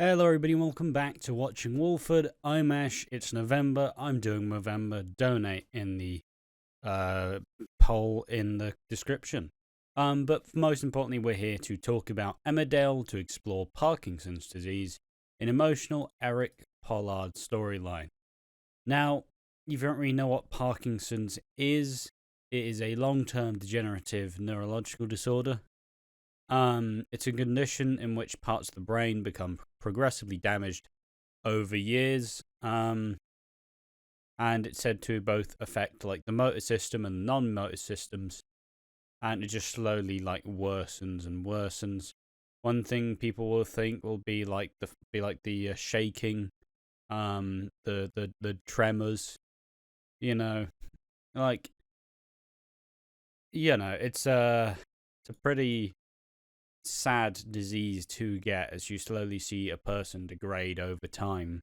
Hello everybody, welcome back to Watching Walford. I'm Ash, it's November, I'm doing November. Donate in the poll in the description. But most importantly, we're here to talk about Emmerdale, to explore Parkinson's disease, an emotional Eric Pollard storyline. Now, if you don't really know what Parkinson's is, it is a long-term degenerative neurological disorder. It's a condition in which parts of the brain become progressively damaged over years. And it's said to both affect like the motor system and non-motor systems, and it just slowly worsens and worsens. One thing people will think will be the shaking, the tremors, it's a pretty sad disease to get, as you slowly see a person degrade over time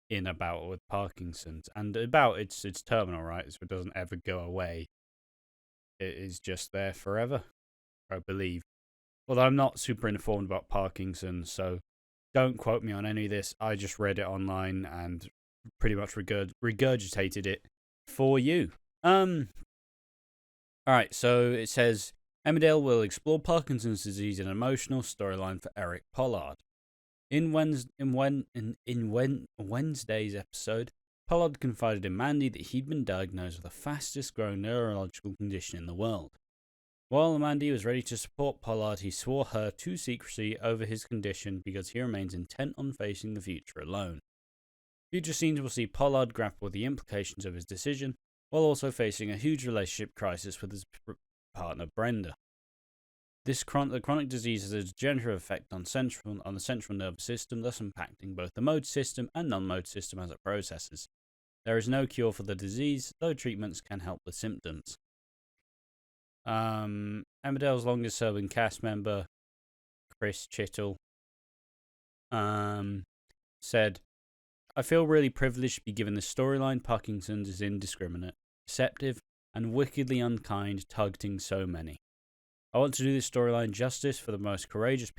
in a bout with Parkinson's. And about it's terminal, right? So it doesn't ever go away. It is just there forever, I believe. Although I'm not super informed about Parkinson's, so don't quote me on any of this. I just read it online and pretty much regurgitated it for you. Alright, so it says Emmerdale will explore Parkinson's disease in an emotional storyline for Eric Pollard. In Wednesday's episode, Pollard confided in Mandy that he'd been diagnosed with the fastest growing neurological condition in the world. While Mandy was ready to support Pollard, he swore her to secrecy over his condition because he remains intent on facing the future alone. Future scenes will see Pollard grapple with the implications of his decision, while also facing a huge relationship crisis with his partner Brenda. The chronic disease has a degenerative effect on the central nervous system, thus impacting both the motor system and non-motor system as it processes. There is no cure for the disease, though treatments can help with symptoms. Emmerdale's longest-serving cast member, Chris Chittle, said, "I feel really privileged to be given this storyline. Parkinson's is indiscriminate, deceptive, and wickedly unkind, targeting so many. I want to do this storyline justice for the most courageous of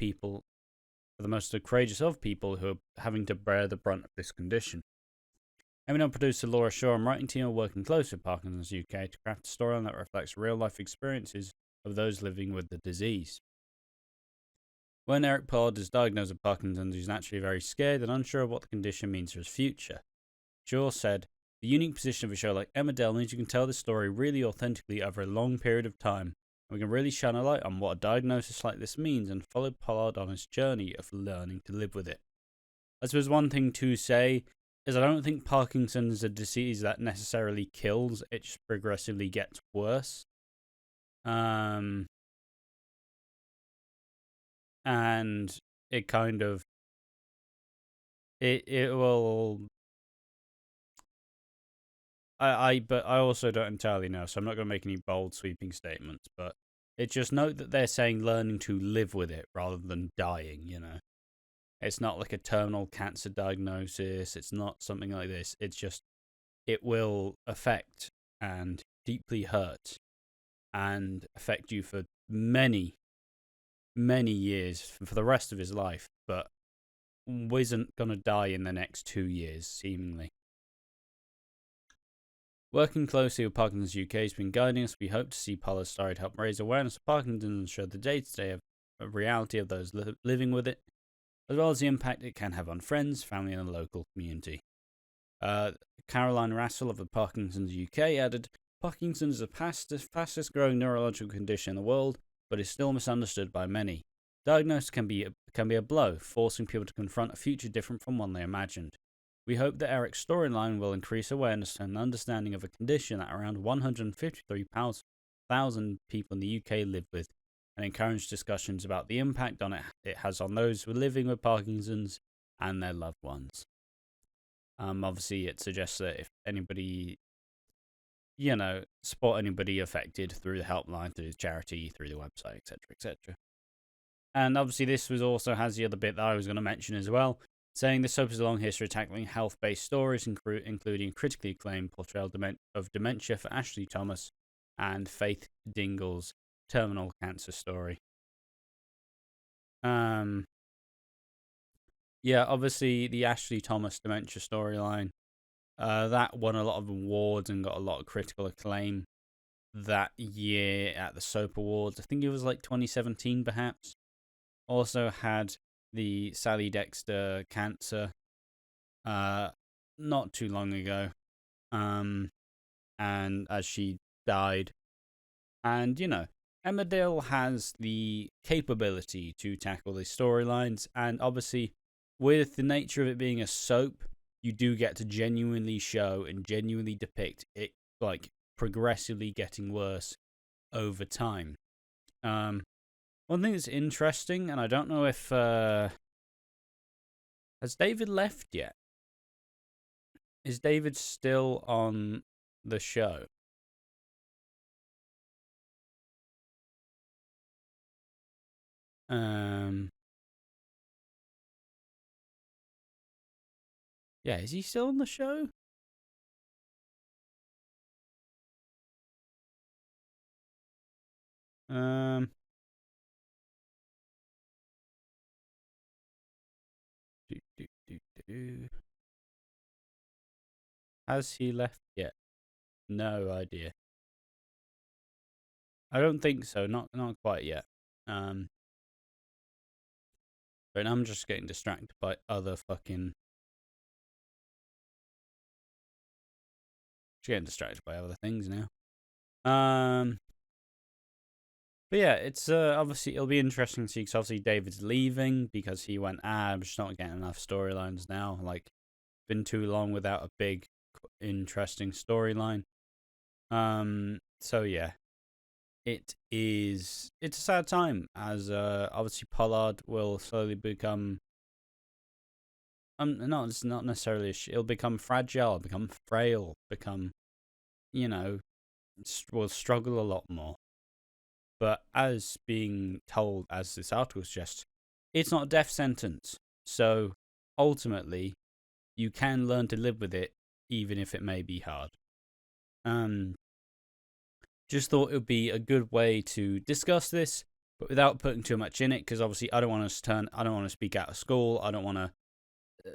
people who are having to bear the brunt of this condition." Emmerdale producer Laura Shaw and writing team are working closely with Parkinson's UK to craft a storyline that reflects real-life experiences of those living with the disease. When Eric Pollard is diagnosed with Parkinson's, he's naturally very scared and unsure of what the condition means for his future. Shaw said, "The unique position of a show like Emmerdale means you can tell this story really authentically over a long period of time. We can really shine a light on what a diagnosis like this means and follow Pollard on his journey of learning to live with it." I suppose one thing to say is I don't think Parkinson's is a disease that necessarily kills, it just progressively gets worse. And it kind of, it will, but I also don't entirely know, so I'm not going to make any bold sweeping statements, but it's just note that they're saying learning to live with it rather than dying, It's not like a terminal cancer diagnosis. It's not something like this. It's just, it will affect and deeply hurt and affect you for many, many years, for the rest of his life, but isn't going to die in the next 2 years, seemingly. Working closely with Parkinson's UK has been guiding us. We hope to see Pollard's story to help raise awareness of Parkinson's and show the day-to-day reality of those living with it, as well as the impact it can have on friends, family, and the local community. Caroline Rassel of the Parkinson's UK added, "Parkinson's is the fastest growing neurological condition in the world, but is still misunderstood by many. Diagnosis can be a blow, forcing people to confront a future different from one they imagined. We hope that Eric's storyline will increase awareness and understanding of a condition that around 153,000 people in the UK live with, and encourage discussions about the impact it has on those living with Parkinson's and their loved ones." Obviously, it suggests that if anybody, support anybody affected through the helpline, through the charity, through the website, etc., etc. And obviously, this also has the other bit that I was going to mention as well, saying this soap has a long history of tackling health-based stories, including critically acclaimed portrayal of dementia for Ashley Thomas and Faith Dingle's terminal cancer story. Yeah, obviously the Ashley Thomas dementia storyline, that won a lot of awards and got a lot of critical acclaim that year at the Soap Awards. I think it was like 2017, perhaps. Also had the Sally Dexter cancer, not too long ago, and as she died. And, Emmerdale has the capability to tackle these storylines, and obviously, with the nature of it being a soap, you do get to genuinely show and genuinely depict it, like, progressively getting worse over time. One thing that's interesting, and I don't know if has David left yet? Is David still on the show? Yeah, is he still on the show? Um, do, do, do, do. Has he left yet? No idea. I don't think so. Not quite yet. But I'm just getting distracted by other fucking. Just getting distracted by other things now. But yeah, it's obviously it'll be interesting to see because obviously David's leaving because he went. I'm just not getting enough storylines now. Like, been too long without a big, interesting storyline. So yeah, it's a sad time as obviously Pollard will slowly become no, it's not necessarily it'll become fragile, become frail, become will struggle a lot more. But as being told, as this article suggests, it's not a death sentence. So ultimately, you can learn to live with it, even if it may be hard. Just thought it would be a good way to discuss this, but without putting too much in it, because obviously I don't want to speak out of school. I don't want to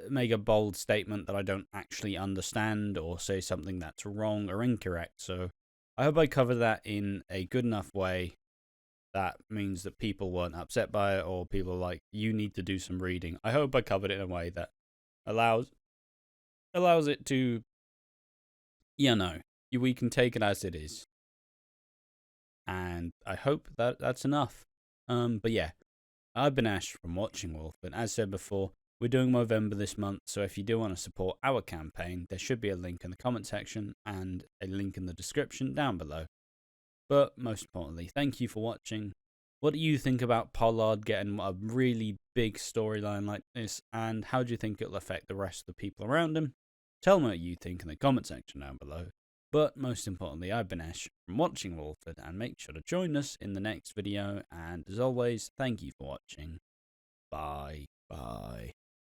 make a bold statement that I don't actually understand or say something that's wrong or incorrect. So I hope I cover that in a good enough way that means that people weren't upset by it or people like, you need to do some reading. I hope I covered it in a way that allows it to, we can take it as it is. And I hope that that's enough. But yeah, I've been Ash from Watching Walford. As said before, we're doing Movember this month, so if you do want to support our campaign, there should be a link in the comment section and a link in the description down below. But most importantly, thank you for watching. What do you think about Pollard getting a really big storyline like this, and how do you think it'll affect the rest of the people around him? Tell me what you think in the comment section down below. But most importantly, I've been Ash from Watching Walford, and make sure to join us in the next video. And as always, thank you for watching. Bye.